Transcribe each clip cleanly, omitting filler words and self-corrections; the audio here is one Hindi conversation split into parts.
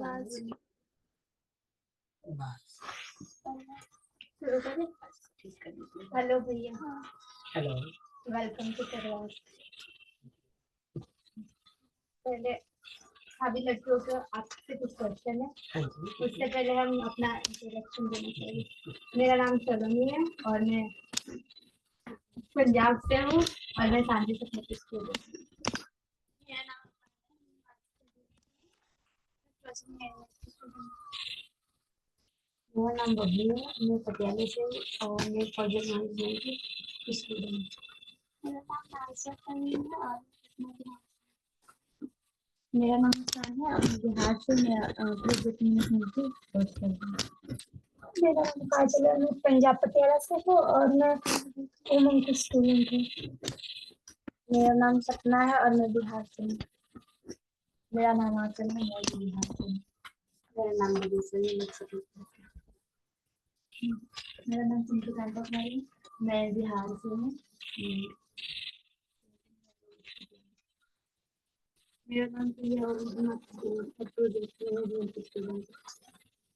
आवाज हेलो भैया। Hello, welcome to class. पहले अभी लड़कियों का आपसे कुछ क्वेश्चन है। उससे पहले हम अपना इंट्रोडक्शन देना चाहिए। मेरा नाम सलोनी है और मैं पंजाब से हूँ और मैं सांझी तकनीकी स्कूल हूँ। मेरा नाम बबली है, मैं पटियाला से हूँ और मैं प्रोजेक्ट मैनेजमेंट की स्टूडेंट हूँ। मेरा नाम आयशा है और मेरा नाम शान है और बिहार से मैं प्रोजेक्ट मैनेजमेंट की कोर्स कर रही हूँ। मेरा नाम काजल है, मैं पंजाब पटियाला से हूँ और मैं उमंग की स्टूडेंट हूँ। मेरा नाम सपना है और मैं बिहार से हूँ। मेरा नाम आंचल है, मैं भी बिहार से हूँ। मेरा नाम विदिशा है, मैं छत्तीसगढ़ से हूँ। मेरा नाम चिंटू कांता है, मैं बिहार से हूँ। मेरा नाम प्रिया और मैं प्रोजेक्ट मैनेजमेंट की स्टूडेंट हूँ।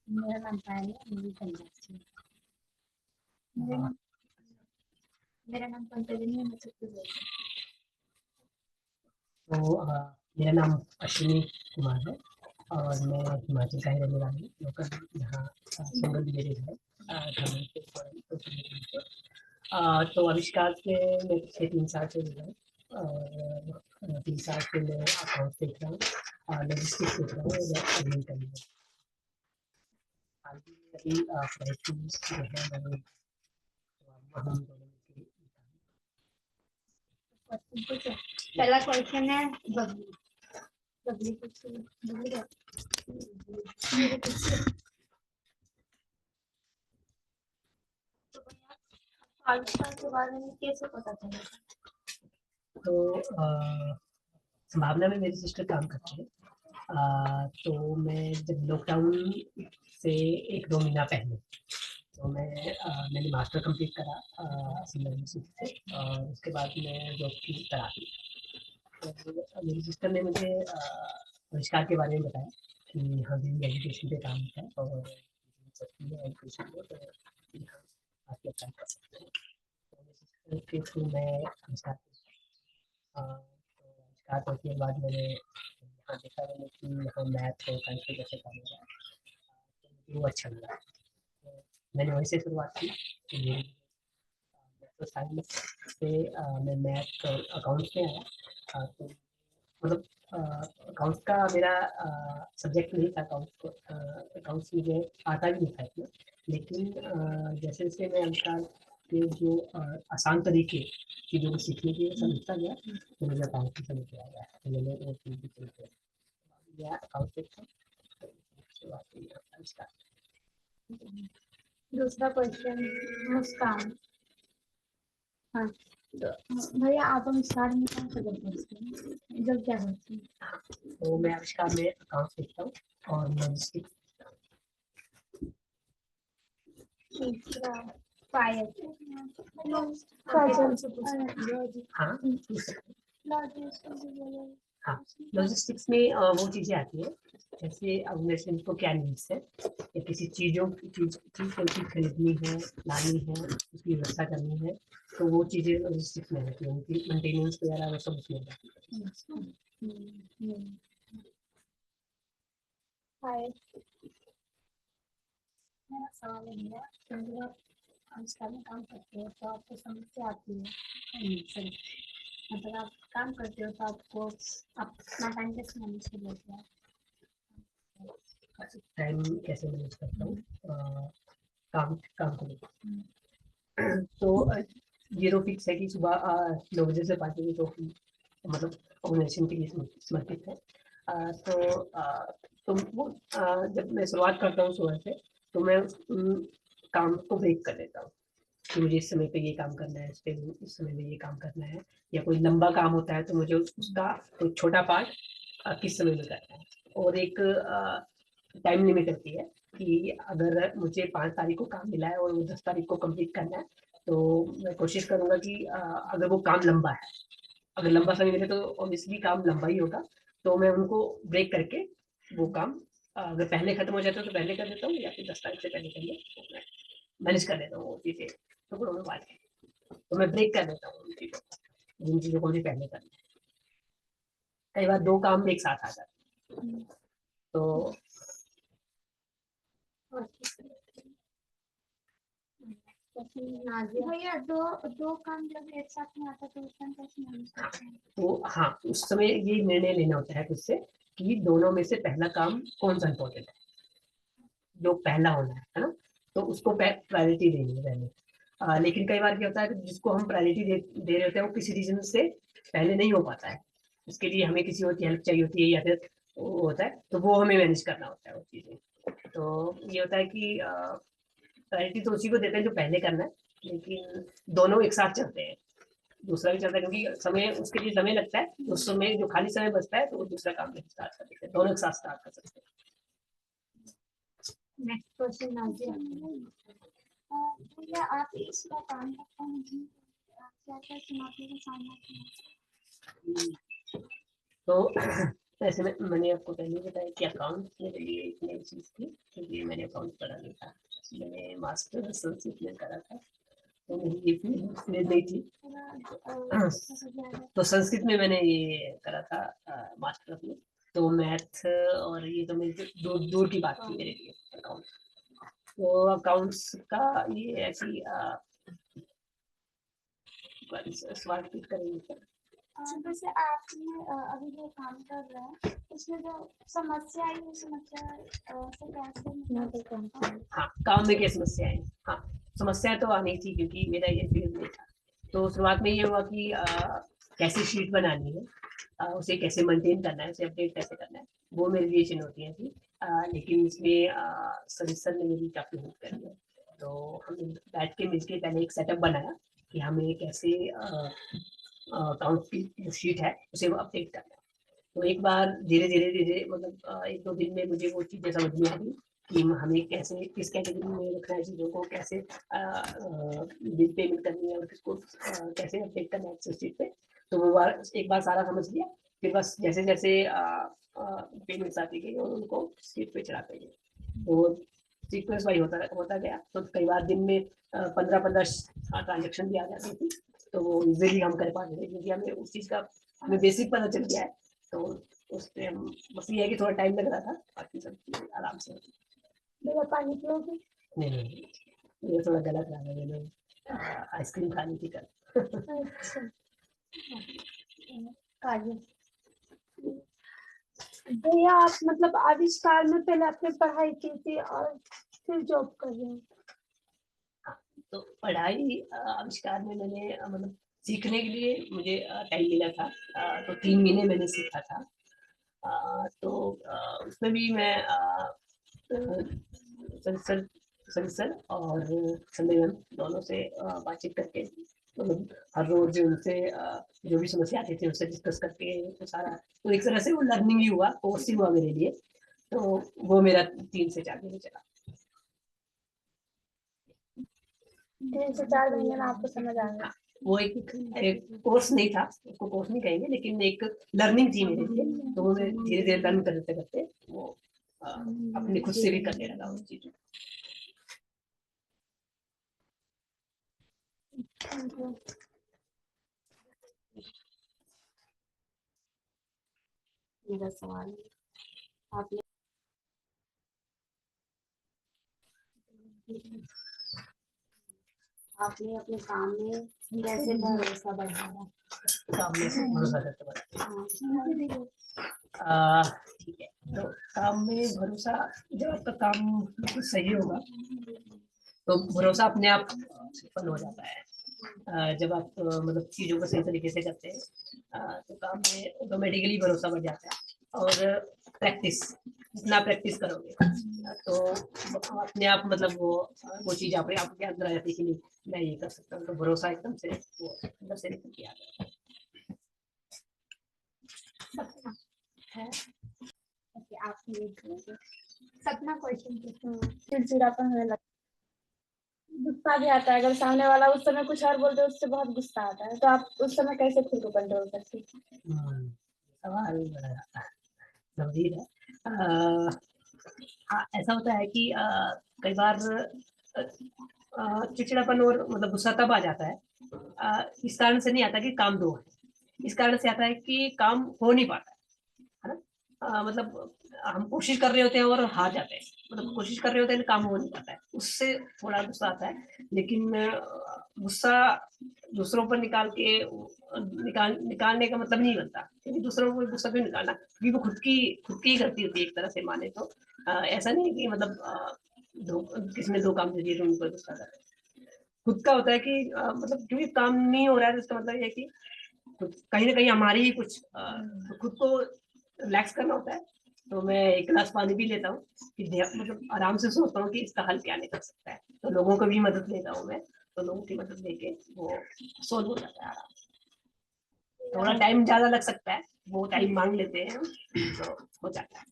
मेरा नाम पायल है, मैं पंजाब से हूँ। मेरा नाम पंकजनी है, मैं छत्तीसगढ़ से हूँ। तो मेरा नाम अश्विनी कुमार है और मैं हिमाचल का ही रहने वाला हूँ। लोकल यहाँ सिंगल विलेज है तो आविष्कार से मैं पिछले 3 साल से जुड़ा हूँ और 3 साल से मैं अकाउंट देख रहा हूँ और लॉजिस्टिक्स देख रहा हूँ और एडमिन कर रहा हूँ। अभी प्राइस जो है मैंने हम दोनों मिलकर पहला क्वेश्चन है बबली। बबली कुछ बबली है। आविष्कार के बारे में कैसे पता चला? तो संभावना में मेरी सिस्टर काम करती है। तो मैं जब लॉकडाउन से 1-2 महीना पहले तो मैंने मास्टर कंप्लीट करा सिंगल यूनिवर्सिटी से और उसके बाद मैं जॉब की तलाश की। तो मेरी सिस्टर ने मुझे आविष्कार के बारे में बताया कि हाँ जी एजुकेशन पे काम होता है और एजुकेशन में तो यहाँ आपके अप्लाई कर सकते हैं। तो मेरी सिस्टर के थ्रू मैं आविष्कार आविष्कार करने के बाद मैंने यहाँ देखा मैंने कि यहाँ मैथ है साइंस पे कैसे काम हो रहा है तो वो अच्छा लगा। तो मैंने वहीं से शुरुआत की कि तो साइंस से मैं मैथ और अकाउंट्स में आया। तो मतलब अकाउंट्स का मेरा सब्जेक्ट नहीं था। अकाउंट्स मुझे आता भी नहीं था इतना, लेकिन जैसे जैसे मैं आविष्कार के जो आसान तरीके चीज़ों को सीखने की समझता गया तो मुझे अकाउंट की समझ में आ गया तो मैंने वो चीज़ भी किया अकाउंट से शुरुआत की आविष्कार। दूसरा क्वेश्चन मुस्कान। हाँ तो भैया आप आविष्कार में कौन सा जब करते हैं, जब क्या करते हैं? तो मैं आविष्कार में अकाउंट सीखता हूँ और लॉजिस्टिक्स। तीसरा फायर। हाँ हाँ लॉजिस्टिक्स में वो चीज़ें आती है जैसे अब जैसे उनको क्या नीड्स है या किसी चीज़ कोई चीज़ खरीदनी है लानी है उसकी व्यवस्था करनी है तो वो चीज़ें लॉजिस्टिक्स में रहती है उनकी मेंटेनेंस वगैरह वो सब उसमें रहती है। मेरा सवाल है जब आप आविष्कार में काम करते हो तो आपको समस्या आती है। मतलब आप काम करते हो तो आपको आप अपना टाइम कैसे मैनेज कर लेते हो? टाइम कैसे मैनेज करता हूँ काम काम को लेकर तो ये तो फिक्स है कि सुबह 9 बजे से 5 बजे तो मतलब ऑर्गेनाइजेशन के लिए समर्पित है। तो वो जब मैं शुरुआत करता हूँ सुबह से तो मैं काम को ब्रेक कर लेता हूँ कि मुझे इस समय पे ये काम करना है इस समय में ये काम करना है या कोई लंबा काम होता है तो मुझे उसका कोई छोटा पार्ट किस समय में करना है और एक टाइम लिमिट होती है कि अगर मुझे 5 तारीख को काम मिला है और वो 10 तारीख को कंप्लीट करना है तो मैं कोशिश करूंगा कि अगर वो काम लंबा है अगर लंबा समय मिले तो ऑब्वियसली काम लंबा ही होगा तो मैं उनको ब्रेक करके वो काम अगर पहले खत्म हो जाता है तो पहले कर देता हूँ, या फिर 10 तारीख से पहले कर लिया, तो मैं मैनेज कर लेता हूँ वो चीज़ें टुकड़ों में बांट के। तो मैं ब्रेक कर देता हूँ उन चीज़ों को, जिन चीज़ों को मुझे पहले करना है। कई बार 2 काम एक साथ आ जाते हैं, तो भैया दो दो काम जब एक साथ में आता तो उस टाइम कैसे मैनेज करते हैं? तो हाँ, उस समय ये निर्णय लेना होता है खुद से कि दोनों में से पहला काम कौन सा इम्पोर्टेंट है, जो पहला होना है ना, तो उसको प्रायोरिटी देनी है पहले। लेकिन कई बार क्या होता है कि जिसको हम प्रायोरिटी दे रहे होते हैं वो किसी रीजन से पहले नहीं हो पाता है, उसके लिए हमें किसी और की हेल्प चाहिए होती है, या फिर वो होता है तो वो हमें मैनेज करना होता है वो चीज़ें। तो ये होता है कि प्रायोरिटी तो उसी को देते हैं जो पहले करना है, लेकिन दोनों एक साथ चलते हैं, दूसरा भी चलता है, क्योंकि समय उसके लिए समय लगता है, उस समय जो खाली समय बचता है तो वो दूसरा काम नहीं स्टार्ट कर देते हैं, दोनों एक साथ स्टार्ट कर सकते हैं। Next question Nazia. भैया आप इसका काम करते हैं, मुझे क्या क्या चुनौतियों का सामना करना? तो ऐसे में मैंने आपको पहले बताया कि अकाउंट मेरे लिए एक नई चीज़ थी, क्योंकि मैंने अकाउंट पढ़ा नहीं था, मैंने मास्टर संस्कृत में करा था, तो मेरी ये फील्ड नहीं थी। तो संस्कृत में मैंने ये करा था मास्टर में, तो मैथ और ये तो मेरी दूर दूर की बात थी मेरे लिए अकाउंट। तो अकाउंट्स का ये ऐसी सवाल रिपीट करेंगे क्या? जैसे आपने अभी जो काम कर रहे हैं उसमें जो समस्या आई वो समस्या से कैसे हाँ, काम में क्या समस्या है? हाँ, समस्या तो आनी थी क्योंकि मेरा ये फील्ड नहीं था। तो शुरुआत में ये हुआ कि कैसे शीट बनानी है, उसे कैसे मेंटेन करना है, उसे अपडेट कैसे करना है, वो मेरे लिए चुनौतियाँ थी। लेकिन इसमें सर ने मेरी काफ़ी हेल्प करी है। तो हमने बैठ के मिलके पहले एक सेटअप बनाया कि हमें कैसे अकाउंट की जो शीट है उसे वो अपडेट करना है। तो एक बार धीरे धीरे धीरे मतलब 1-2 दिन में मुझे वो चीज़ें समझ में आ गई कि हमें कैसे किस कैटेगरी में रखना है चीज़ों को, कैसे बिल पेमेंट करनी है और किसको कैसे अपडेट करना है एक्सेल शीट पे। तो वो बार एक बार सारा समझ लिया, फिर बस जैसे जैसे पेमेंट्स आती गई और उनको शीट पे चढ़ाते गए, तो सीक्वेंस वाइज होता होता गया। तो कई बार दिन में 15-15 ट्रांजेक्शन भी आ जाती थी, तो वो इजीली हम कर पाते थे क्योंकि हमें उस चीज़ का हमें बेसिक पता चल गया है। तो उसपे हम बस ये है कि थोड़ा टाइम लग रहा था, बाकी सब चीज़ें आराम से होती। भैया पानी पियोगे? नहीं, ये थोड़ा गलत रहा है, मैंने आइसक्रीम खानी थी कल। अच्छा काजू। भैया आप मतलब आविष्कार में पहले आपने पढ़ाई की थी और फिर जॉब कर रहे हैं? तो पढ़ाई आविष्कार में मैंने मतलब सीखने के लिए मुझे टाइम मिला था, तो 3 महीने मैंने सीखा था। तो उसमें भी मैं सर सर और सम्मेलन दोनों से बातचीत करके, मतलब हर रोज उनसे जो भी समस्या आती थी उनसे डिस्कस करके, तो सारा तो एक तरह से वो लर्निंग ही हुआ, कोर्स ही हुआ मेरे लिए। तो वो मेरा 3 से 4 महीने चला। 3 से 4 महीने में आपको समझ आ गया? वो एक कोर्स नहीं था, उसको कोर्स नहीं कहेंगे, लेकिन एक लर्निंग थी मेरे लिए। तो वो मैं धीरे धीरे लर्न करते करते वो अपने खुद से भी करने लगा उस चीज़ को। मेरा सवाल आपने आपने अपने काम में कैसे भरोसा बढ़ाया? काम में से भरोसा करते बढ़ते। ठीक है, तो काम में भरोसा, जब आपका काम बिल्कुल सही होगा तो भरोसा अपने आप उत्पन्न हो जाता है। जब आप मतलब चीज़ों को सही तरीके से करते हैं, तो काम में ऑटोमेटिकली भरोसा बढ़ जाता है। और प्रैक्टिस, जितना प्रैक्टिस करोगे तो अपने आप मतलब वो चीज़ आपके अंदर आ जाती है कि नहीं मैं ये कर सकता हूँ, तो भरोसा एकदम से वो अंदर से निकल के आता है। सपना है कि आपने सपना क्वेश्चन चिड़चिड़ापन होने लगता है, गुस्सा भी आता है अगर सामने वाला उस समय कुछ और बोलते उससे बहुत गुस्सा आता है, तो आप उस समय कैसे खुद को कंट्रोल करते हैं? सवाल बड़ा गंभीर है। हाँ, ऐसा होता है कि कई बार चिड़चिड़ापन और मतलब गुस्सा तब आ जाता है, इस कारण से नहीं आता कि काम दो है, इस कारण से आता है कि काम हो नहीं पाता है ना। मतलब हम कोशिश कर रहे होते हैं और हार जाते हैं, मतलब कोशिश कर रहे होते हैं काम हो नहीं पाता है, उससे थोड़ा गुस्सा आता है। लेकिन गुस्सा दूसरों पर निकालने का मतलब नहीं बनता, क्योंकि दूसरों को गुस्सा क्यों निकालना, क्योंकि वो खुद की ही गलती होती है एक तरह से माने तो। ऐसा नहीं है कि मतलब किसने दो काम दे दिए तो उन पर गुस्सा कर, खुद का होता है कि मतलब क्योंकि काम नहीं हो रहा है तो इसका मतलब ये है कि कहीं ना कहीं हमारी ही कुछ खुद को रिलैक्स करना होता है। तो मैं एक गिलास पानी भी लेता हूँ कि मतलब आराम से सोचता हूँ कि इसका हल क्या निकल सकता है, तो लोगों को भी मदद लेता हूँ मैं, तो लोगों की मदद लेके वो सोल्व हो जाता है आराम से। थोड़ा टाइम ज्यादा लग सकता है, वो टाइम मांग लेते हैं तो हो जाता है।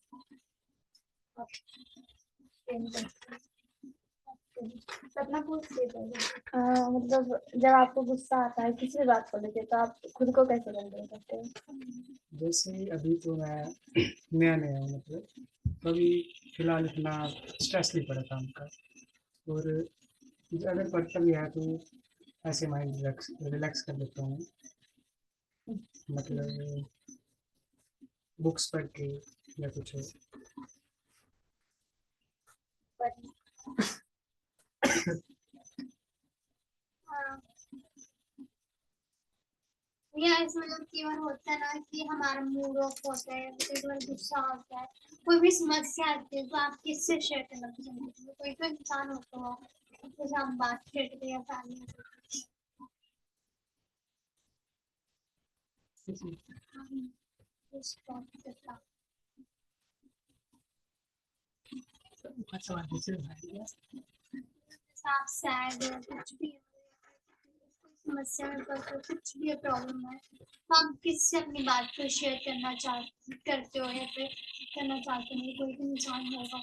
सपना पूछिए पहले। मतलब जब आपको गुस्सा आता है किसी भी बात को लेके, तो आप खुद को कैसे कंट्रोल करते हैं? जैसे अभी तो मैं नया नया हूँ, मतलब अभी फिलहाल इतना स्ट्रेस नहीं पड़ा काम का, और अगर पड़ता भी है तो ऐसे माइंड रिलैक्स कर लेता हूँ, मतलब बुक्स पढ़ के या कुछ और। हाँ, या इसमें जो कई बार होता है ना कि हमारा मूड ऑफ होता है, कई बार गुस्सा होता है, कोई भी समस्या आती है, तो आप किससे शेयर करना पसंद करते हो? कोई तो इंसान होता हो जैसे आप बात शेयर करते हैं या फैमिली आप सैड हो, कुछ भी समस्या में फंसे हो, कुछ भी प्रॉब्लम है, तो आप किससे अपनी बात को शेयर करते हो या फिर करना चाहते हो? कोई भी इंसान होगा।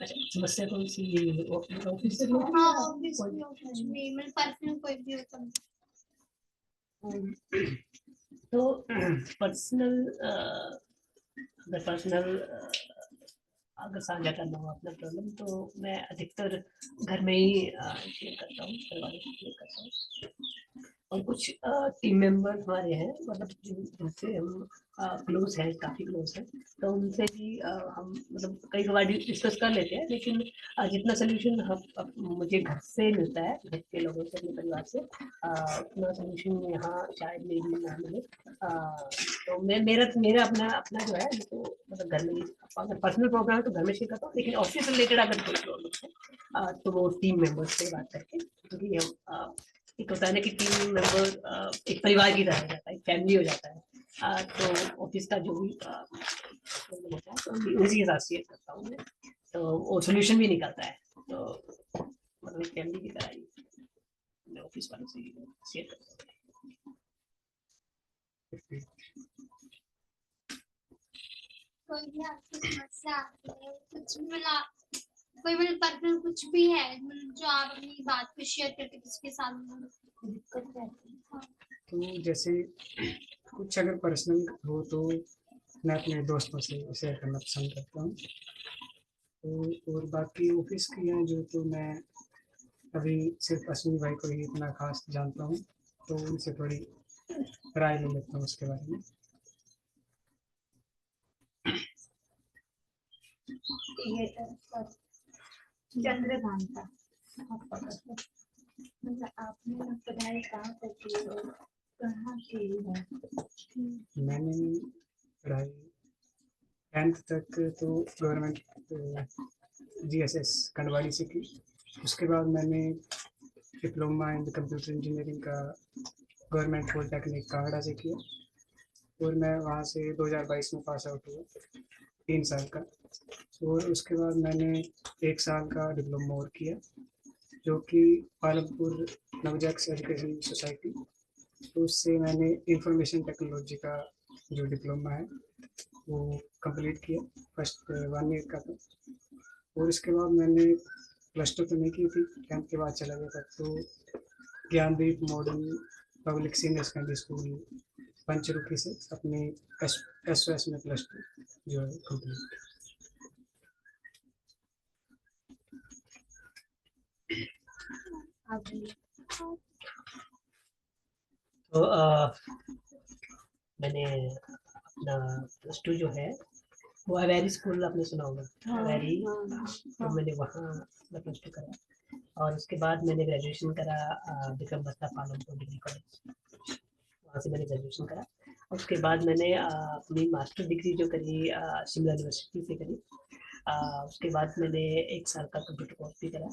अच्छा, समस्या कौन सी, ऑफिस से हाँ, ऑब्वियस कुछ भी, मतलब पर्सनल कोई भी हो तो। तो पर्सनल पर्सनल अगर साझा करना हो अपना प्रॉब्लम, तो मैं अधिकतर घर में ही शेयर करता हूँ, परिवार से शेयर करता हूँ। और कुछ टीम मेंबर हमारे हैं, मतलब जिनसे हम क्लोज हैं, काफ़ी क्लोज हैं, तो उनसे भी हम मतलब कई बार डिस्कस कर लेते हैं। लेकिन जितना सोल्यूशन मुझे घर से मिलता है, घर के लोगों से, अपने परिवार से, उतना सोल्यूशन यहाँ शायद मे भी ना मिले। तो मेरा अपना अपना जो है, तो मतलब घर में अगर पर्सनल प्रॉब्लम है तो घर में शेयर करता हूँ, लेकिन ऑफिस रिलेटेड अगर कोई प्रॉब्लम है तो वो टीम मेंबर से बात करके, क्योंकि हम एक होता है ना कि टीम मेंबर एक परिवार की तरह हो जाता है, एक फैमिली हो जाता है। तो ऑफिस का जो भी प्रॉब्लम होता है तो उसी के साथ शेयर करता हूँ मैं, तो वो सोल्यूशन भी निकलता है। तो मतलब एक फैमिली की तरह ही मैं ऑफिस वालों से शेयर करता हूँ। कोई भी आपकी समस्या आती है, कुछ भी मतलब कोई मतलब पर्सनल कुछ भी है, मतलब जो आप अपनी बात को शेयर करके किसी के साथ दिक्कत रहती है। तो जैसे कुछ अगर पर्सनल हो तो मैं अपने दोस्तों से शेयर करना पसंद करता हूँ, तो और बाकी ऑफिस की हैं जो, तो मैं अभी सिर्फ अश्विनी भाई को ही इतना खास जानता हूँ, तो उनसे थोड़ी राय ले लेता हूँ उसके बारे में। चंद्रकांता, मतलब आपने पढ़ाई कहाँ तक की है, कहाँ की है? मैंने पढ़ाई 10th तक तो गवर्नमेंट GSS कंडवाड़ी से की। उसके बाद मैंने डिप्लोमा इन कंप्यूटर इंजीनियरिंग का गवर्नमेंट पॉलिटेक्निक कांगड़ा से किया, और मैं वहाँ से 2022 में पास आउट हुआ, 3 साल का। और उसके बाद मैंने 1 साल का डिप्लोमा और किया, जो कि पालमपुर नवजैक्स एजुकेशन सोसाइटी, तो उससे मैंने इंफॉर्मेशन टेक्नोलॉजी का जो डिप्लोमा है वो कंप्लीट किया, फर्स्ट 1 ईयर का था। और इसके बाद मैंने +2 तो नहीं की थी, 10th के बाद चला गया था, तो Gyandeep modern public senior secondary school Panchrukhi से अपनी SOS में +2 जो है कंप्लीट। आप बोलिए। तो मैंने अपना +2 जो है वो अवेरी स्कूल आपने सुना होगा, अवेरी, तो मैंने वहाँ अपना +2 करा और उसके बाद मैंने ग्रेजुएशन करा विक्रम बत्ता पालमपुर डिग्री कॉलेज, वहाँ से मैंने ग्रेजुएशन करा। और उसके बाद मैंने अपनी मास्टर डिग्री जो करी शिमला यूनिवर्सिटी से करी। उसके बाद मैंने 1 साल का कंप्यूटर कोर्स भी करा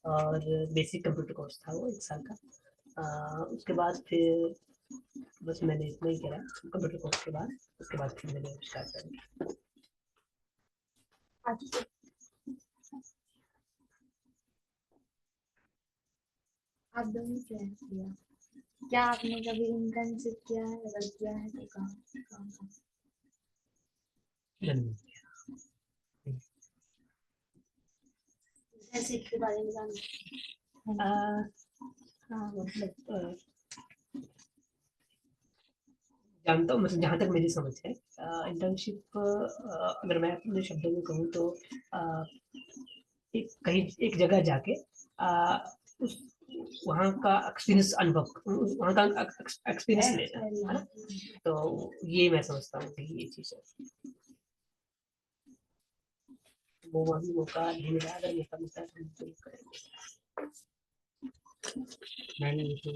और बेसिक कंप्यूटर कोर्स था वो 1 साल का। उसके बाद फिर बस मैंने इतना ही करा कंप्यूटर कोर्स के बाद। उसके बाद फिर मैंने स्टार्ट कर दिया। अच्छा, आप दोनों से किया, क्या आपने कभी इंटर्नशिप किया है? अगर किया है तो कहाँ? इंटर्नशिप के बारे में जानना। हाँ मतलब जानता हूँ, मतलब जहाँ तक मेरी समझ है इंटर्नशिप, अगर मैं अपने शब्दों में कहूँ तो एक जगह जाके उस वहाँ का एक्सपीरियंस वहाँ का एक्सपीरियंस लेना है ना, तो ये मैं समझता हूँ कि ये चीज़ है। वो वही मौका नहीं मिला, अगर मौका मिलता है तो हम जरूर करेंगे। मैंने तो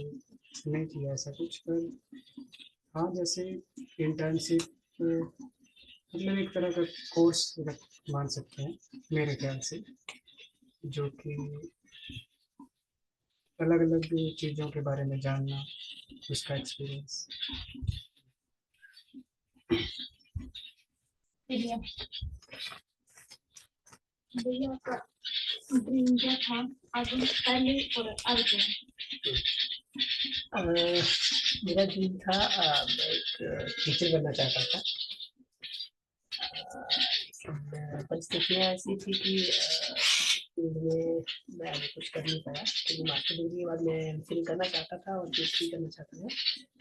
नहीं किया ऐसा कुछ, पर हाँ जैसे इंटर्नशिप मतलब एक तरह का कोर्स मान सकते हैं मेरे ख्याल से, जो कि अलग अलग चीज़ों के बारे में जानना, उसका एक्सपीरियंस। भैया आपका ड्रीम क्या था आगे, पहले और आगे? मेरा ड्रीम था मैं एक टीचर बनना चाहता था। परिस्थितियाँ ऐसी थी कि फील्ड में मैं आगे कुछ कर नहीं पाया, क्योंकि मास्टर डिग्री के बाद मैं एमफिल करना चाहता था और पीएचडी करना चाहता था,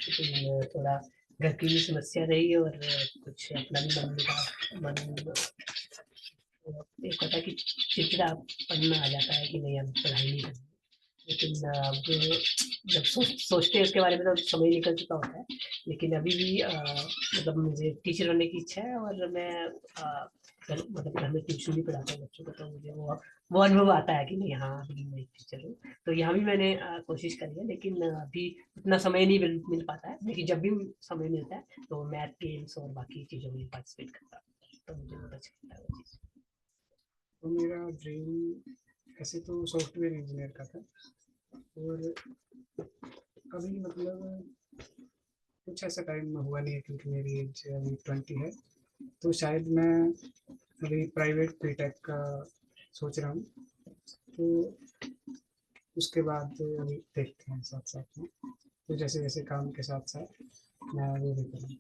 लेकिन थोड़ा घर की भी समस्या रही और कुछ अपना भी मन एक होता है कि चिड़चिड़ापन आ जाता है कि नहीं अब पढ़ाई नहीं करनी। लेकिन अब जब सोचते हैं उसके बारे में तो समय निकल चुका होता है। लेकिन अभी भी मतलब मुझे टीचर बनने की इच्छा है और मैं मतलब घर में ट्यूशन भी पढ़ाता हूँ बच्चों को, तो मुझे वो अनुभव आता है कि नहीं हाँ अभी मैं एक टीचर हूँ। तो यहाँ भी मैंने कोशिश करी है, लेकिन अभी उतना समय नहीं मिल पाता है। लेकिन जब भी समय मिलता है तो मैथ गेम्स और बाकी चीज़ों में पार्टिसिपेट करता हूँ, तो मुझे बहुत अच्छा लगता है वो चीज़। तो मेरा ड्रीम ऐसे तो सॉफ्टवेयर इंजीनियर का था, और अभी मतलब कुछ ऐसा टाइम हुआ नहीं है, क्योंकि मेरी एज अभी 20 है, तो शायद मैं अभी प्राइवेट बीटेक का सोच रहा हूँ। तो उसके बाद अभी देखते हैं साथ साथ में, तो जैसे जैसे काम के साथ साथ मैं वो भी करूँगा।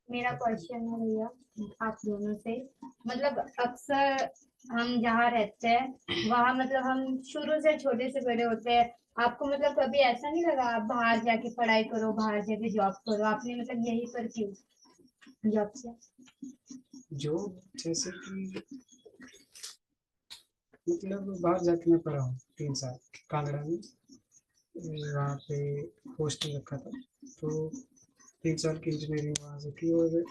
मेरा क्वेश्चन है भैया आप दोनों से, मतलब अक्सर हम जहाँ रहते हैं वहाँ मतलब हम शुरू से छोटे से बड़े होते हैं। आपको मतलब कभी ऐसा नहीं लगा आप बाहर जाके पढ़ाई करो, बाहर जाके जॉब करो? आपने मतलब यही पर क्यों जॉब किया? जो जैसे कि मतलब बाहर जाके मैं पढ़ा हूँ 3 साल कांगड़ा में, वहाँ पे हॉस्टल रखा था, तो 3 साल की इंजीनियरिंग वहाँ से की। और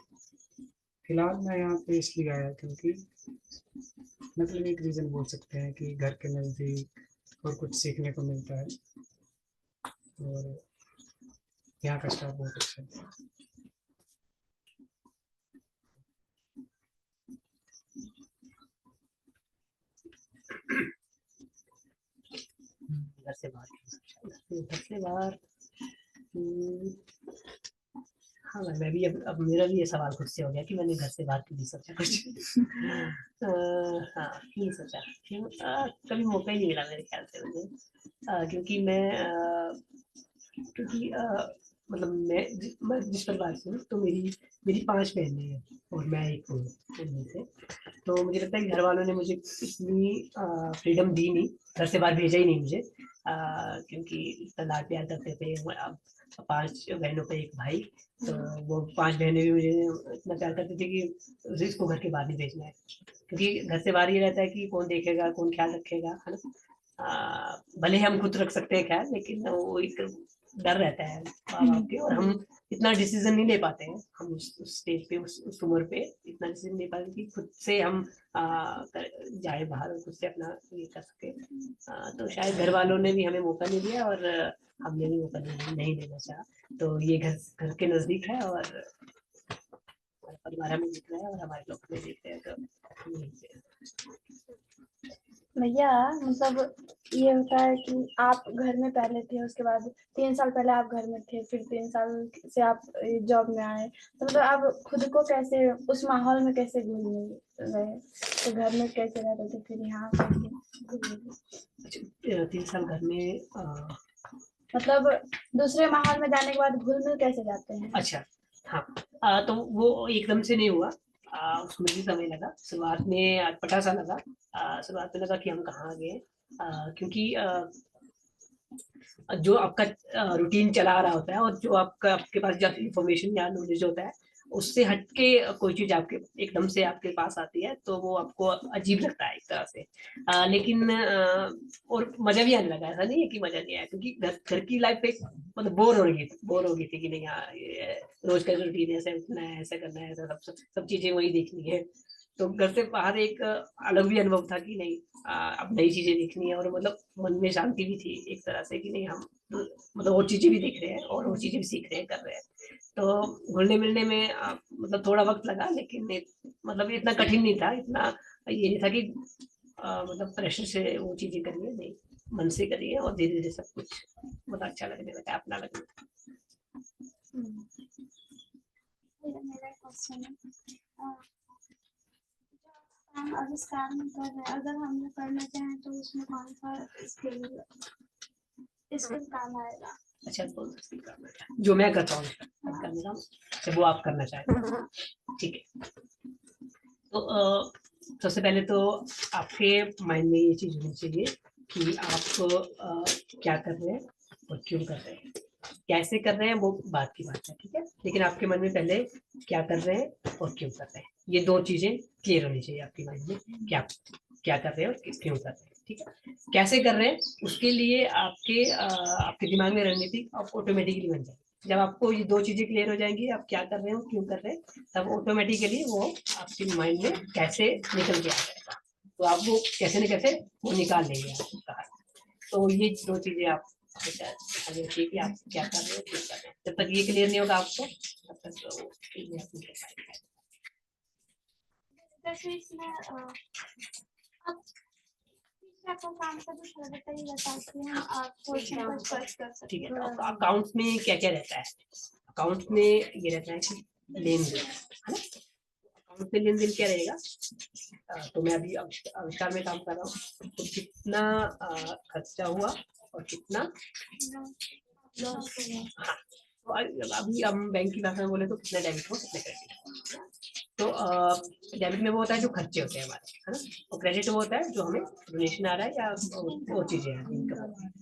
फिलहाल मैं यहाँ पे इसलिए आया क्योंकि मतलब एक रीज़न बोल सकते हैं कि घर के नज़दीक और कुछ सीखने को मिलता है, और यहाँ का स्टाफ बहुत अच्छा है। घर से बाहर हाँ मैं भी अब मेरा भी ये सवाल खुद से हो गया कि मैंने घर से बाहर क्यों नहीं सोचा कुछ। हाँ नहीं सोचा क्यों, कभी मौका ही नहीं मिला मेरे ख्याल से मुझे, क्योंकि मतलब मैं जिस परिवार से हूँ तो मेरी 5 बहनें हैं और मैं एक हूँ उनमें से। तो मुझे लगता है कि घर वालों ने मुझे इतनी फ्रीडम दी नहीं, घर से बाहर भेजा ही नहीं मुझे, क्योंकि इतना लाड प्यार करते थे। अब 5 बहनों पे एक भाई। तो वो 5 बहनें भी मुझे इतना प्यार करती थी कि इसको घर के बाहर नहीं भेजना है, क्योंकि घर से बाहर ये रहता है कि कौन देखेगा, कौन ख्याल रखेगा, है ना। भले ही हम खुद रख सकते हैं ख्याल, लेकिन वो एक डर रहता है माँ बाप के, और हम इतना डिसीजन नहीं ले पाते हैं। हम उस स्टेज पे, उस उम्र पे इतना डिसीजन नहीं पाते कि खुद से हम जाए बाहर और खुद से अपना ये कर सके। तो शायद घर वालों ने भी हमें मौका नहीं दिया, और हमने भी मौका नहीं देना चाहा। तो ये घर के नजदीक है, और हमारा परिवार हमें दिख रहा है, और हमारे लोग हमें दिख रहे हैं। तो यहीं पे। भैया मतलब ये होता है कि आप घर में पहले थे, उसके बाद 3 साल पहले आप घर में थे, फिर 3 साल से आप जॉब में आए, तो मतलब आप खुद को कैसे उस माहौल में कैसे घुल गए, तो घर में कैसे रहते थे, फिर यहाँ कैसे घुल गए? 3 साल घर में मतलब दूसरे माहौल में जाने के बाद घुल मिल कैसे जाते हैं? अच्छा, हाँ। तो वो एकदम से नहीं हुआ। उसमें भी समय लगा। शुरुआत में अटपटा सा लगा। शुरुआत में लगा कि हम कहाँ आ गए। क्योंकि जो आपका रूटीन चला आ रहा होता है, और जो आपके पास जो इंफॉर्मेशन या नॉलेज होता है, उससे हटके कोई चीज आपके एकदम से आपके पास आती है, तो वो आपको अजीब लगता है एक तरह से। लेकिन और मजा भी आने लगा। ऐसा नहीं है कि मजा नहीं आया, क्योंकि घर की लाइफ एक मतलब बोर हो गई थी कि नहीं यार, रोज का रूटीन ऐसे उठना है, ऐसा करना है, ऐसा सब चीजें वही देखनी है। तो घर से बाहर एक अलग भी अनुभव था कि नहीं, अब नई चीजें देखनी है, और मतलब मन में शांति भी थी एक तरह से कि नहीं, हम मतलब और चीजें भी देख रहे हैं, और चीजें भी सीख रहे हैं, कर रहे हैं। तो घुलने मिलने में मतलब थोड़ा वक्त लगा, लेकिन मतलब इतना कठिन नहीं था। इतना ये नहीं था कि मतलब प्रेशर से वो चीजें करिए, नहीं, मन से करिए, और धीरे धीरे सब कुछ बहुत अच्छा लगने लगा, अपना लगने लगा। मेरा क्वेश्चन है, हम अगर काम कर रहे हैं, अगर हम करना चाहें तो उसमें कौन सा स्किल काम आएगा? अच्छा, कौन सा स्किल करना है जो मैं करता हूँ, अच्छा वो आप करना चाहते हैं, ठीक है। तो सबसे पहले तो आपके माइंड में ये चीज होनी चाहिए कि आप क्या कर रहे हैं और क्यों कर रहे हैं। कैसे कर रहे हैं वो बात की बात है, ठीक है, लेकिन आपके मन में पहले क्या कर रहे हैं और क्यों कर रहे हैं, ये 2 चीजें क्लियर होनी चाहिए आपके माइंड में, क्या क्या कर रहे हैं और क्यों कर रहे हैं, ठीक है। कैसे कर रहे हैं उसके लिए आपके दिमाग में रणनीति ऑटोमेटिकली बन जाएगी। जब आपको ये 2 चीजें क्लियर हो जाएंगी, आप क्या कर रहे हो, क्यों कर रहे हैं, तब ऑटोमेटिकली वो आपके माइंड में कैसे निकल के आ जाएगा। तो आप वो कैसे न कैसे वो निकाल लेंगे आप। तो ये 2 चीजें आप कि आप क्या कर रहे हो, क्यों कर रहे हैं। जब तक ये क्लियर नहीं होगा आपको, तब तक वो क्लियर नहीं कर पाएंगे। जैसे इसमें अब आपको काम का जो सरलता ही बताती है, आप क्वेश्चन को स्पष्ट कर सकते ठीक है। तो अकाउंट्स में क्या क्या रहता है? अकाउंट्स में ये रहता है कि लेन देन, है ना। अकाउंट में लेन देन क्या रहेगा? तो मैं अभी आविष्कार में काम कर रहा हूँ, तो कितना खर्चा हुआ और कितना लॉस हुआ। हाँ। तो अभी हम बैंक की भाषा में बोले तो कितना डेबिट हो, कितने क्रेडिट हो। तो डेबिट में वो होता है जो खर्चे होते हैं हमारे, है ना। और क्रेडिट वो होता है जो हमें डोनेशन आ रहा है, या वो चीजें हैं,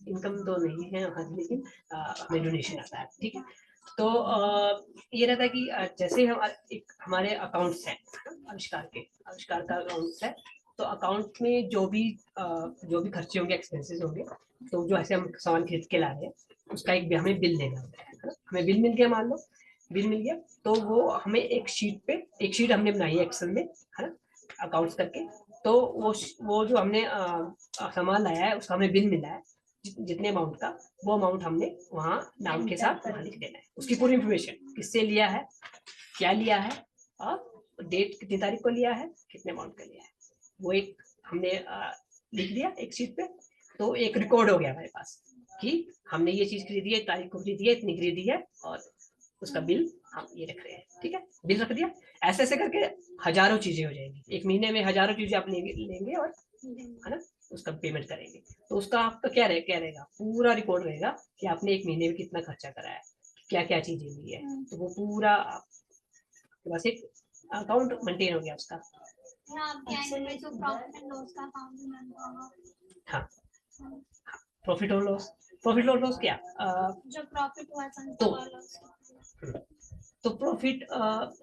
इनकम तो नहीं है हाँ, लेकिन हमें डोनेशन आता है, ठीक है। तो ये रहता है कि जैसे हम एक हमारे अकाउंट्स हैं, आविष्कार का अकाउंट्स है। तो अकाउंट में जो भी खर्चे होंगे, एक्सपेंसेस होंगे, तो जो ऐसे हम सामान खरीद के ला रहे हैं, उसका एक हमें बिल देना होता है ना। हमें बिल मिल गया, मान लो बिल मिल गया, तो वो हमें एक शीट हमने बनाई है एक्सेल में, है ना, अकाउंट्स करके। तो वो जो हमने सामान लाया है उसका हमें बिल मिला है, जितने अमाउंट का, वो अमाउंट हमने वहाँ नाम के साथ वहाँ लिख देना है। उसकी पूरी इन्फॉर्मेशन, किससे लिया है, क्या लिया है, और डेट कितनी तारीख को लिया है, कितने अमाउंट का लिया है, वो एक हमने लिख दिया एक शीट पे। तो एक रिकॉर्ड हो गया हमारे पास कि हमने ये चीज खरीदी है, तारीख को खरीदी है, इतनी खरीदी है, और उसका बिल हम ये रख रहे हैं, ठीक है। बिल रख दिया। ऐसे ऐसे करके हजारों चीजें हो जाएंगी, एक महीने में हजारों चीजें आप लेंगे और, है ना, उसका पेमेंट करेंगे। तो उसका आपका क्या रहेगा, पूरा रिकॉर्ड रहेगा कि आपने एक महीने में कितना खर्चा करा है, क्या क्या चीजें ली है। तो वो पूरा आपके पास एक अकाउंट मेंटेन हो गया उसका। में जो प्रॉफिट एंड लॉस का अकाउंट भी बनता होगा। हाँ, प्रॉफिट और लॉस प्रॉफिट लॉस क्या? जो प्रॉफिट हुआ था तो- वाला उसका। तो प्रॉफिट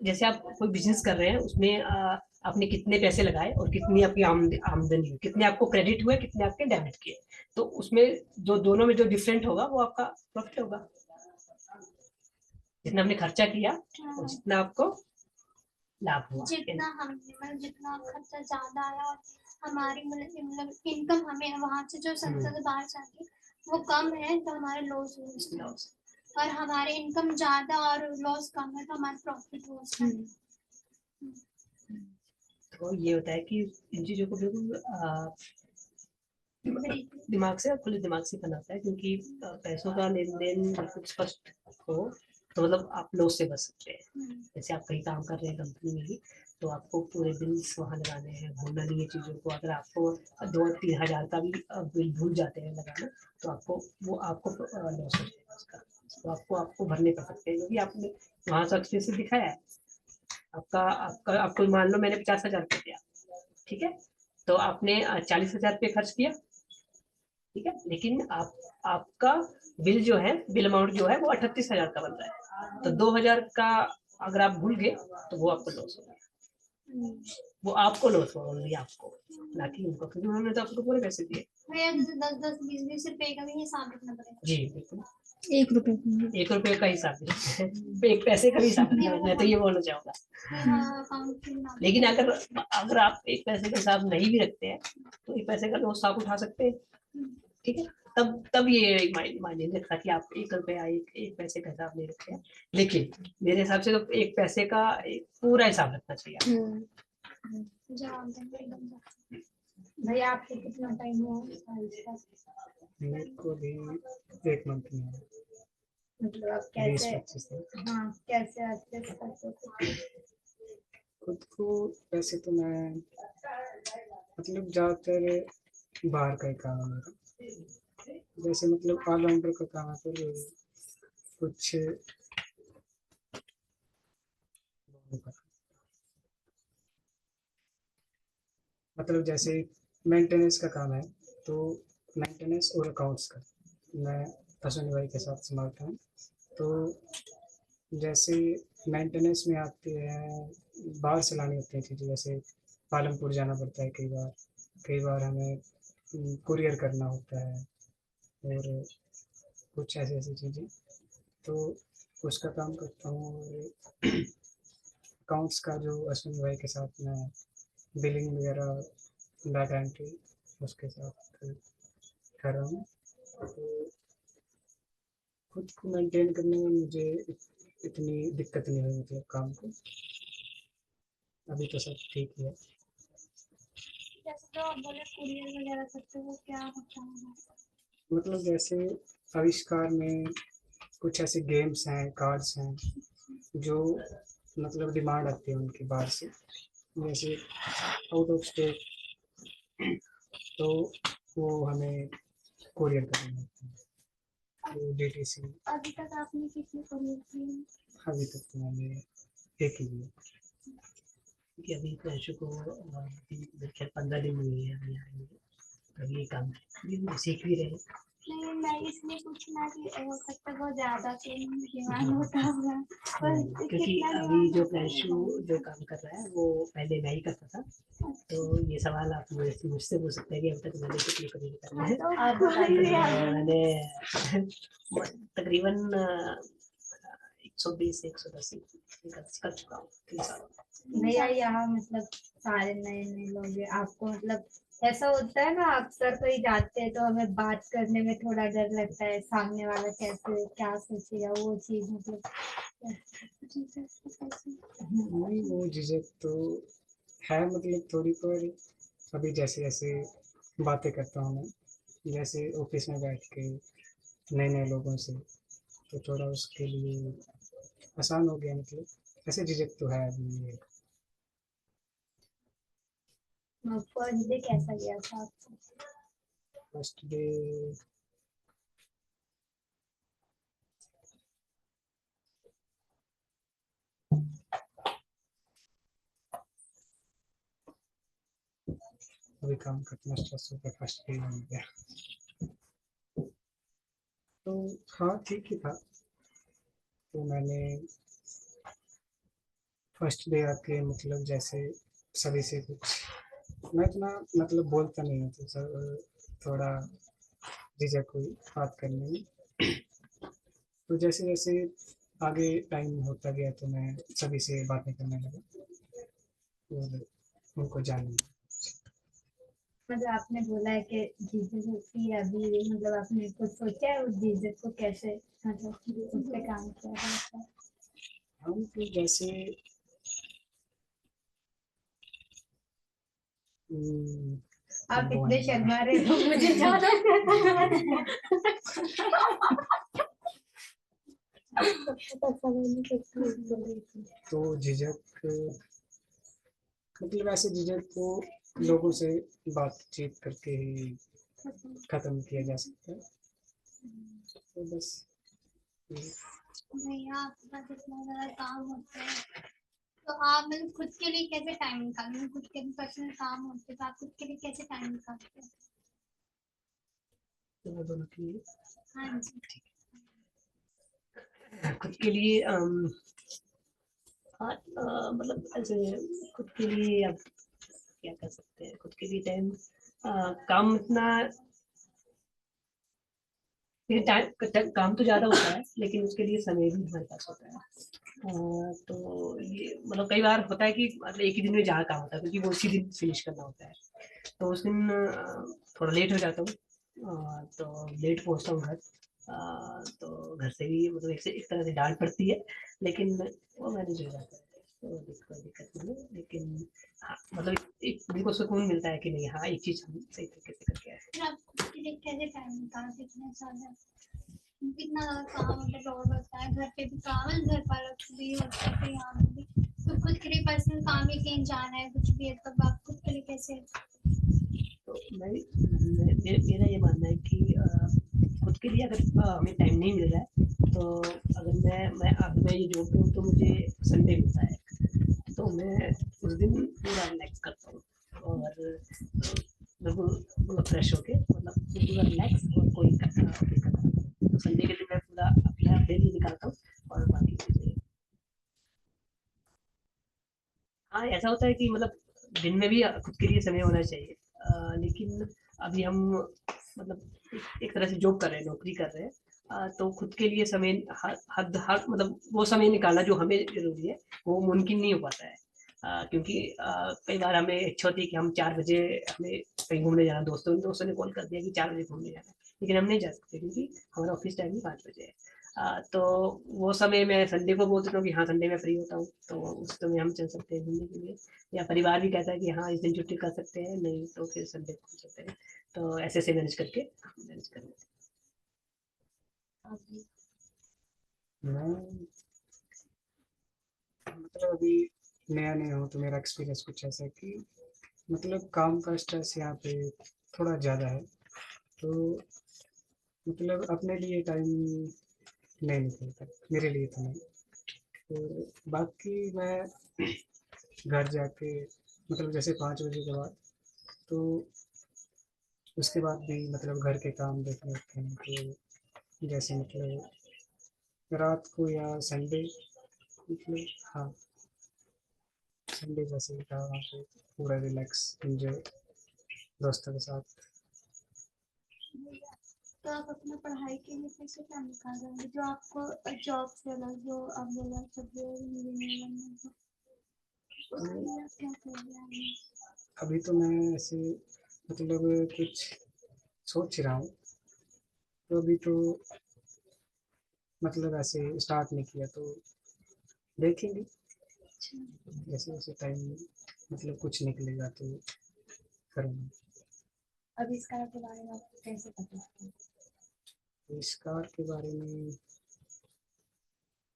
जैसे आप कोई बिजनेस कर रहे हैं उसमें आपने कितने पैसे लगाए और कितनी आपकी आमदनी हुई, कितने आपको क्रेडिट हुए, कितने आपके डेबिट किए, तो उसमें जो दोनों में जो डिफरेंट होगा वो आपका प्रॉफिट होगा। जितना आपने खर्चा किया और जितना आपको लाभ हुआ। जितना हमने मतलब जितना खर्चा ज्यादा आया और हमारी मतलब इनकम हमें वहां से जो संस्था से बाहर जाती वो कम है तो हमारे लॉस हुआ उसमें। और हमारे इनकम ज्यादा और लॉस कम है तो हमारा प्रॉफिट हुआ उसमें। तो ये होता है कि इन चीजों को बिल्कुल दिमाग से, खुले दिमाग से करना होता है, क्योंकि पैसों का लेन देन बिल्कुल स्पष्ट हो तो मतलब आप लॉस से बच सकते हैं। जैसे आप कहीं काम कर रहे हैं कंपनी में ही, तो आपको पूरे बिल वहाँ लगाने हैं, भूलना नहीं है चीज़ों को। अगर आपको 2-3 हज़ार का भी बिल भूल जाते हैं लगाना, तो आपको लॉस हो जाएगा उसका। तो आपको भरने पड़ सकते हैं, क्योंकि आपने वहाँ सक्सेस दिखाया है। आपको मान लो मैंने 50,000 रुपये दिया, ठीक है, तो आपने 40,000 रुपये खर्च किया, ठीक है, लेकिन आपका बिल अमाउंट जो है वो 38,000 का बन रहा है। तो 2,000 का अगर आप भूल गए तो वो आपको लॉस होगा, वो आपको लॉस होगा, ओनली आपको, ना कि उनको, क्योंकि उन्होंने तो आपको पूरे पैसे दिए। भैया 10-10, 20-20 रुपए का भी हिसाब रखना पड़ेगा। जी बिल्कुल, 1 रुपए 1 रुपए का हिसाब नहीं, एक पैसे का भी हिसाब नहीं है, मैं तो ये बोलना चाहूंगा। लेकिन अगर आप एक पैसे का हिसाब नहीं भी रखते हैं तो एक पैसे का लॉस आप उठा सकते हैं, ठीक है। तब ये मायने नहीं रखता कि आप 1 रुपया एक पैसे का हिसाब नहीं रखते हैं। लेकिन मेरे हिसाब से तो एक पैसे का एक पूरा हिसाब रखना चाहिए। जवाब देंगे एकदम। भैया आपको कितना टाइम हुआ? मेरे को भी 1 मंथ में है, मतलब आप 20-25 कैसे, दिन। हाँ कैसे एक्सेस करते थे? खुद को वैसे तो मैं मतलब ज़्यादातर बाहर का ही काम है मेरा, जैसे मतलब ऑलराउंडर का काम है, पर कुछ मतलब जैसे मेंटेनेंस का काम है, तो मेंटेनेंस और अकाउंट्स का मैं अश्विनी भाई के साथ संभालता हूँ। तो जैसे मेंटेनेंस में आती है, बाहर से लानी होती है चीज़ें, जैसे पालमपुर जाना पड़ता है कई बार हमें कुरियर करना होता है, और कुछ ऐसी ऐसी चीज़ें, तो उसका काम करता हूँ। और अकाउंट्स का जो अश्विनी भाई के साथ मैं बिलिंग वगैरह, डाटा एंट्री उसके साथ कर रहा हूँ। तो खुद को मेंटेन करने में मुझे इतनी दिक्कत नहीं हुई, मतलब काम को अभी तो सब ठीक ही है। जैसे जो आप बोले कुरियर वगैरह करते हो क्या होता है? मतलब जैसे आविष्कार में कुछ ऐसे गेम्स हैं, कार्ड्स हैं जो मतलब डिमांड आती है उनकी बाहर से, जैसे आउट ऑफ स्टेट, तो वो हमें कोरियर करना होता है, तो DTC। अभी तक आपने कितनी कुरियर की? अभी तक तो मैंने एक ही लिया। कि अभी प्रेशर को मेरे ख्याल 15 दिन हुए हैं अभी आए हुए। अभी ये काम सीख भी रहे। नहीं मैं इसलिए पूछना कि हो सकता है बहुत ज्यादा तो डिमांड होता होगा, पर क्योंकि कितना अभी डिमांड जो होता है? प्रेशु जो काम कर रहा है वो पहले मैं ही करता था, तो ये सवाल आप मुझसे पूछ सकते हैं कि अब तक मैंने कितनी कमी करना है। तो आप मैंने तकरीबन 120 से 110 कर चुका हूँ 3 साल। भैया यहाँ मतलब सारे नए नए लोग हैं, आपको मतलब ऐसा होता है ना, अक्सर कहीं जाते हैं तो हमें बात करने में थोड़ा डर लगता है, सामने वाला कैसे क्या सोचेगा, वो चीज मतलब नहीं, वो झिझक तो है, मतलब थोड़ी, पर अभी जैसे जैसे बातें करता हूँ मैं, जैसे ऑफिस में बैठ के नए नए लोगों से, तो थोड़ा उसके लिए आसान हो गया, मतलब ऐसे झिझक तो है अभी। फर्स्ट डे कैसा गया था आपका? फर्स्ट डे अभी काम करना स्ट्रेस हो गया, फर्स्ट डे हो गया। तो हाँ ठीक ही था। तो मैंने फर्स्ट डे आके मतलब जैसे सभी से कुछ मैं इतना मतलब बोलता नहीं हूँ, तो सब थोड़ा झिझक हुई बात करने में। तो जैसे जैसे आगे टाइम होता गया तो मैं सभी से बातें करने लगा और उनको जानने लगा। मतलब आपने बोला है कि झिझक होती है अभी, मतलब आपने कुछ सोचा है उस झिझक को कैसे मतलब उस पे काम किया जाता है? हम तो जैसे आप वो इतने है शर्मा रहे हो, मुझे ज्यादा तो झिझक मतलब ऐसे झिझक को लोगों से बातचीत करके ही खत्म किया जा सकता है। तो बस ये। भैया आपके पास इतना ज़्यादा काम होता है, तो आप मतलब खुद के लिए कैसे टाइम निकालते हैं? खुद के भी पर्सनल काम होते हैं, तो आप खुद के लिए कैसे टाइम निकालते हैं? तो वो दोनों के लिए हाँ जी। खुद के लिए हाँ, मतलब ऐसे खुद के लिए अब क्या कर सकते हैं, खुद के लिए टाइम काम इतना टाइम काम तो ज़्यादा होता है लेकिन उसके लिए समय भी हमारे पास होता है। तो ये मतलब कई बार होता है कि मतलब एक ही दिन में ज़्यादा काम होता है क्योंकि वो उसी दिन फिनिश करना होता है। तो उस दिन थोड़ा लेट हो जाता हूँ, तो लेट पहुँचता हूँ घर। तो घर से भी मतलब एक तरह से डांट पड़ती है लेकिन वो मैनेज हो जाता है, तो कोई दिक्कत नहीं है। लेकिन हाँ मतलब एक दिल को सुकून मिलता है कि नहीं हाँ एक चीज़ हम सही तरीके से करके आए। फिर आप खुद के लिए कैसे टाइम निकालते हैं इतने सारे? कितना ज़्यादा काम होता है, लोड होता है, घर पे भी काम है, घर वालों को भी होता है, फिर यहाँ पे भी। तो खुद के लिए पर्सनल काम है, कहीं जाना है, कुछ भी है, तब आप खुद के लिए कैसे? तो मेरा ये मानना है कि खुद के लिए अगर हमें टाइम नहीं मिल रहा है तो अगर मैं ये जॉब पे हूँ तो मुझे संडे मिलता है, तो मैं उस दिन पूरा रिलैक्स करता हूँ और बिल्कुल मतलब फ्रेश होके मतलब पूरा रिलैक्स और कोई दिक्कत नहीं। तो संडे के दिन मैं पूरा अपना अपने लिए निकालता हूँ और बाकी चीज़ें हाँ ऐसा होता है कि मतलब दिन में भी खुद के लिए समय होना चाहिए, लेकिन अभी हम मतलब एक तरह से जॉब कर रहे हैं, नौकरी कर रहे हैं, तो खुद के लिए समय हद मतलब वो समय निकालना जो हमें जरूरी है वो मुमकिन नहीं हो पाता है। क्योंकि कई बार हमें इच्छा होती है कि हम 4 बजे हमें कहीं घूमने जाना, दोस्तों ने कॉल कर दिया कि 4 बजे घूमने जाना है लेकिन हम नहीं जा सकते क्योंकि हमारा ऑफिस टाइम ही 5 बजे है। तो वो समय मैं संडे को बोल देता हूँ कि हाँ संडे में फ्री होता हूँ, तो उस समय हम चल सकते हैं घूमने के लिए, या परिवार भी कहता है कि हाँ इस दिन छुट्टी कर सकते हैं, नहीं तो फिर संडे को कर सकते हैं। तो ऐसे से मैनेज करके मैनेज कर लेते मैं मतलब अभी नया नया हूँ तो मेरा एक्सपीरियंस कुछ ऐसा है कि मतलब काम का स्ट्रेस यहाँ पे थोड़ा ज़्यादा है, तो मतलब अपने लिए टाइम नहीं निकलता मेरे लिए तो नहीं। और बाकी मैं घर जाके मतलब जैसे 5 बजे के बाद, तो उसके बाद भी मतलब घर के काम देखने होते हैं, तो जैसे मतलब रात को या संडे मतलब हाँ संडे जैसे ही था वहाँ पे पूरा रिलैक्स एंजॉय दोस्तों के साथ। तो आप अपना पढ़ाई के लिए कैसे टाइम निकाल रहे हैं, जो आपको जॉब से अलग, जो आप बोला सॉफ्टवेयर इंजीनियर बनना है, उसके लिए आप क्या कर रहे हैं? अभी तो मैं ऐसे मतलब कुछ सोच रहा हूँ, तो अभी तो मतलब ऐसे स्टार्ट नहीं किया, तो देखेंगे जैसे जैसे टाइम मतलब कुछ निकलेगा तो करूँगा। आविष्कार के बारे में आपको कैसे पता है? तो इस कार के बारे में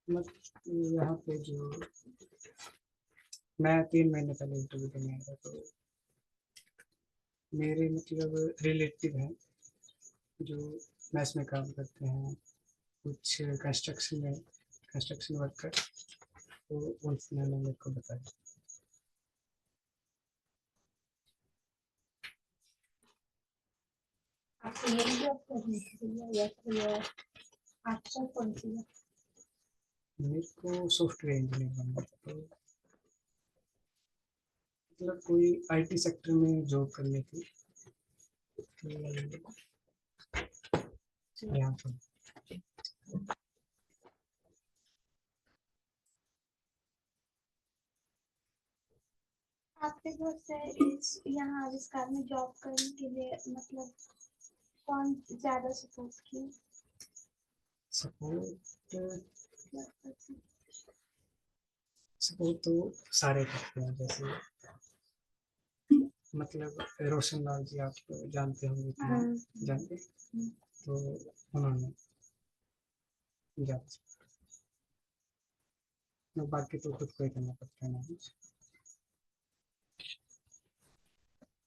मतलब यहाँ पे जो मैं 3 महीने पहले इंटरव्यू देने आया था, तो मेरे मतलब रिलेटिव हैं जो मैस में काम करते हैं, कुछ कंस्ट्रक्शन वर्कर, तो उन्होंने मेरे को बताया। आपको यही जॉब करनी चाहिए या कोई और? आपको कौन सी है? मेरे को सॉफ्टवेयर इंजीनियर बनना था, तो मतलब कोई आईटी सेक्टर में जॉब करनी थी, तो यहाँ पर। आपके घर से यहाँ आविष्कार में जॉब करने के लिए मतलब कौन ज्यादा सपोर्ट किया? सपोर्ट तो सारे करते हैं, जैसे मतलब रोशन लाल जी आप जानते होंगे कि नहीं जानते, तो उन्होंने ज्यादा, बाकी तो खुद को ही करना पड़ता है मैनेज।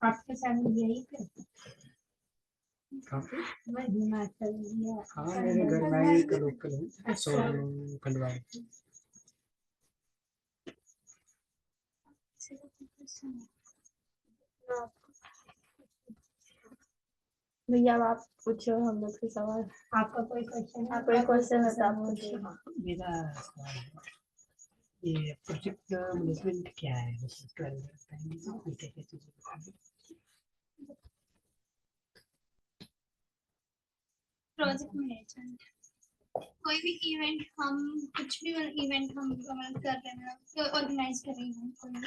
आपके फैमिली यही पे? काफी, मैं हिमाचल में। हाँ मेरे घर में ही का लोकल हूँ, सोनू खंडवाड़ी। भैया अब आप पूछो हम लोग से सवाल। आपका कोई क्वेश्चन है? कोई क्वेश्चन है तो आप पूछो। मेरा सवाल है, ये प्रोजेक्ट मैनेजमेंट क्या है, उसके बारे में बताएंगे, क्या क्या चीजें बताएंगे। प्रोजेक्ट मैनेजमेंट कोई भी इवेंट हम कुछ भी इवेंट हम कर रहे हैं, तो ऑर्गेनाइज कर रहे हैं कोई भी,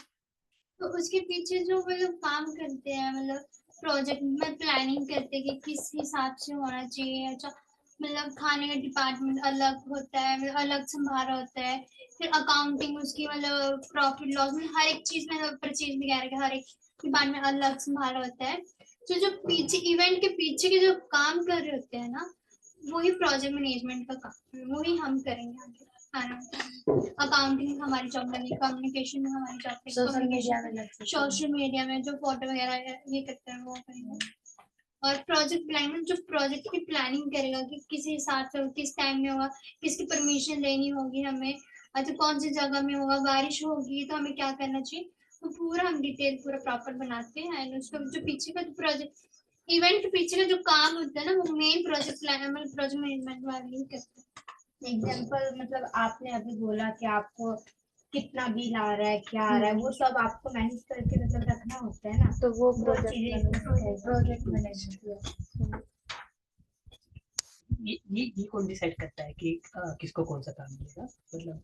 तो उसके पीछे जो मतलब काम करते हैं, मतलब प्रोजेक्ट में प्लानिंग करते हैं कि किस हिसाब से होना चाहिए। अच्छा, मतलब खाने का डिपार्टमेंट अलग होता है, मतलब अलग संभाला होता है, फिर अकाउंटिंग उसकी मतलब प्रॉफिट लॉस में हर एक चीज में परचेज वगैरह के हर एक डिपार्टमेंट अलग संभाला होता है। तो जो पीछे इवेंट के पीछे के जो काम कर रहे होते हैं ना, वही प्रोजेक्ट मैनेजमेंट का काम है, वही हम करेंगे आगे अकाउंटिंग हमारी जॉब लगेगी, कम्युनिकेशन में हमारी जॉब लगेगी, सोशल मीडिया में लग सकते हैं। सोशल मीडिया में जो फोटो वगैरह ये करते हैं वो करेंगे। और प्रोजेक्ट प्लानिंग जो प्रोजेक्ट की प्लानिंग करेगा कि किस हिसाब से किस टाइम में होगा, किसकी परमिशन लेनी होगी हमें, अच्छा कौन सी जगह में होगा, बारिश होगी तो हमें क्या करना चाहिए, वो पूरा हम डिटेल पूरा प्रॉपर बनाते हैं। एंड उसका जो पीछे का जो प्रोजेक्ट इवेंट के पीछे का जो काम होता है ना, वो main project plan project management वाले ही करते हैं। एग्जाम्पल मतलब आपने अभी बोला कि आपको कितना बिल आ रहा है, क्या आ रहा है, वो सब आपको मैनेज करके मतलब रखना होता है ना, तो वो प्रोजेक्ट मैनेजमेंट। ये कौन डिसाइड करता है कि किसको कौन सा काम मिलेगा, मतलब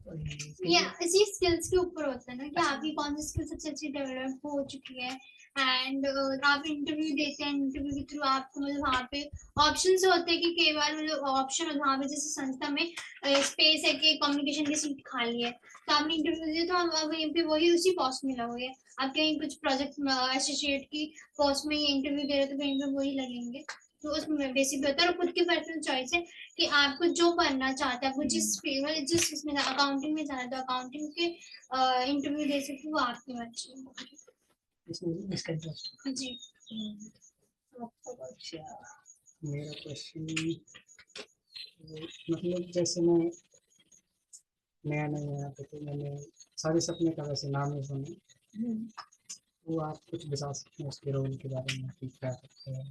या इसी स्किल्स के ऊपर होता है ना कि आपकी कौन सी स्किल सबसे अच्छी डेवलप हो चुकी है। एंड आप इंटरव्यू देते हैं, इंटरव्यू के थ्रू आपको मतलब वहाँ पे ऑप्शन होते हैं कि कई बार मतलब ऑप्शन होता है वहाँ पे, जैसे संस्था में स्पेस है कि कम्युनिकेशन की सीट खाली है, तो आपने इंटरव्यू दिया तो आप वहीं पे वही उसी पोस्ट में लगोगे। आप कहीं कुछ प्रोजेक्ट एसोसिएट की पोस्ट में इंटरव्यू दे रहे हो तो कहीं पे वही लगेंगे। तो उसमें बेसिक होता है और खुद की पर्सनल चॉइस है कि आपको जो करना चाहते हैं, आपको जिस इसमें अकाउंटिंग में जाना है तो अकाउंटिंग के इंटरव्यू दे सकते हो, वो आपकी मर्जी है। इसमें इसका इंटरेस्ट। जी अच्छा, मेरा क्वेश्चन मतलब जैसे मैं नया नया आया था, तो मैंने सारे सपने का वैसे नाम नहीं सुना, वो आप कुछ बता सकते हैं उसके रोल के बारे में कि क्या करते हैं।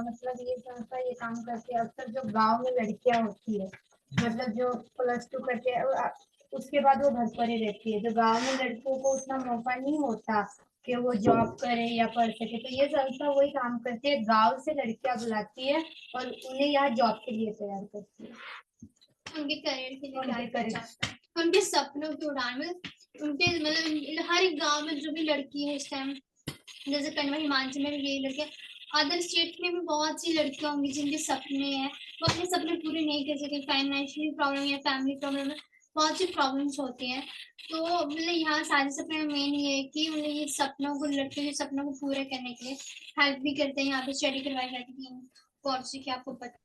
मतलब ये संस्था ये काम करती है अक्सर जो गांव में लड़कियां होती है, मतलब जो +2 करते हैं उसके बाद वो घर पर ही रहती है, जो गांव में लड़कों को उतना मौका नहीं होता कि वो जॉब करे या पढ़ सके, तो ये संस्था वही काम करती है, गांव से लड़कियां बुलाती है और उन्हें यहाँ जॉब के लिए तैयार करती है, उनके करियर के लिए उनके क्या चाहते हैं, उनके सपनों की उड़ान में उनके मतलब हर एक गांव में जो भी लड़की है इस टाइम, जैसे कन्वा हिमाचल में भी यही लड़कियां, अदर स्टेट में भी बहुत सी लड़कियां होंगी जिनके सपने हैं, वो अपने सपने पूरे नहीं कर सकते, फाइनेंशियली प्रॉब्लम या फैमिली प्रॉब्लम है, बहुत सी प्रॉब्लम्स होती हैं। तो मतलब यहाँ सारे सपने मेन ये है कि मतलब ये सपनों को, लड़कियों के सपनों को पूरे करने के लिए हेल्प भी करते हैं। यहाँ पे स्टडी करवाई जाती है कोर्स की, आपको पता